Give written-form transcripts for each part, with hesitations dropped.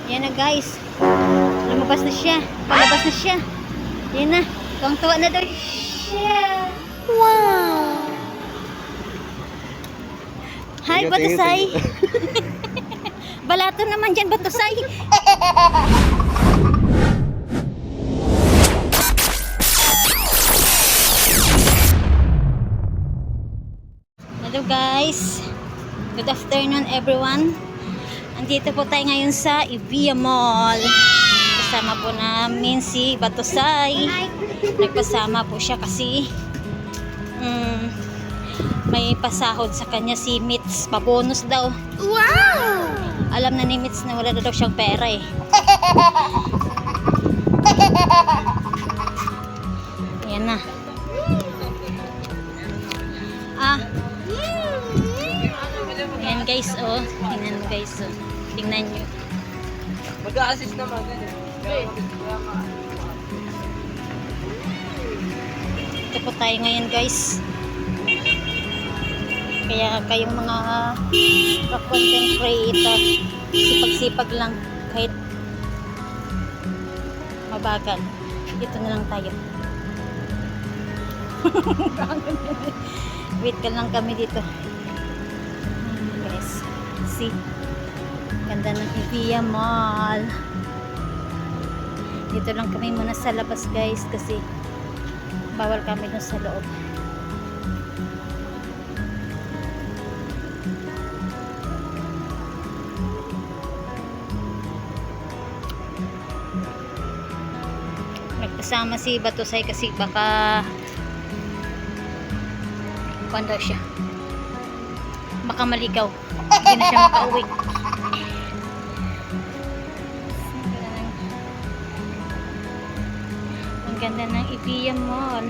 Yan na guys. Lumabas na siya. Palabas na siya. Yan na. Tuwang-tuwa na daw siya. Wow! Hi, Batusay. Balato naman dyan, Batusay. Hello guys. Good afternoon everyone. Andito po tayo ngayon sa Evia Mall. Kasama po namin si Batusay. Nagpasama po siya kasi may pasahod sa kanya si Mitz. Pabonus daw. Wow! Alam na ni Mitz na wala na daw siyang pera eh. Yan na. Yan guys, oh. Tingnan mo guys, oh. Tingnan nyo. Mag-a-assist naman. Ito po tayo ngayon guys. Kaya kayong mga content creator, sipag-sipag lang kahit mabagal. Dito na lang tayo. Wait ka lang kami dito. Guys, see? Ganda ng Evia Mall. Dito lang kami muna sa labas guys kasi bawal kami dun sa loob. Nagkasama si Batusay kasi baka daw siya. Baka maligaw. Hindi na siya makauwi. Ang ganda ng Evia Mall.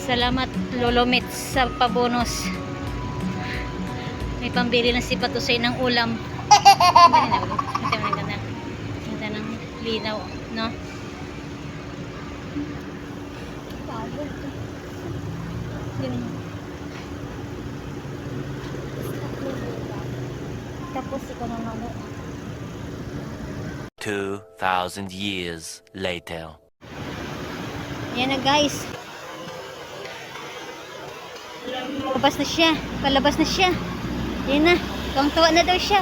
Salamat Lolo Mitz sa pabonus. May pambili na si Batusay ng ulam. Ganda ng linaw, no? Tapos ikaw na ano. 2,000 years later. Yan na guys. Palabas na siya. Palabas na siya. Yan na. Tuwang-tuwa na daw siya.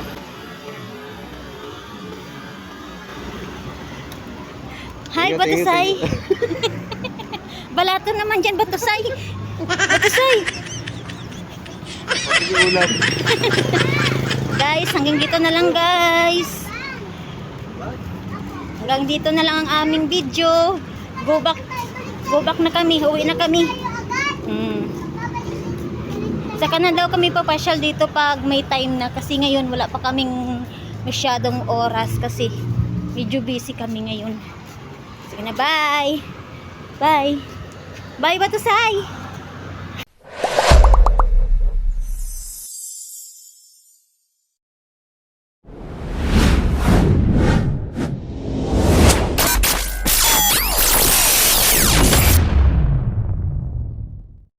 Hi, Batusay. Balato naman dyan, Batusay. Batusay. Guys, hanggang dito na lang guys. Hanggang dito na lang ang aming video. Go back na kami. Uwi na kami. Saka na daw kami papasyal dito pag may time na. Kasi ngayon wala pa kaming masyadong oras. Kasi medyo busy kami ngayon. Sige na, bye. Bye. Bye, Batusay.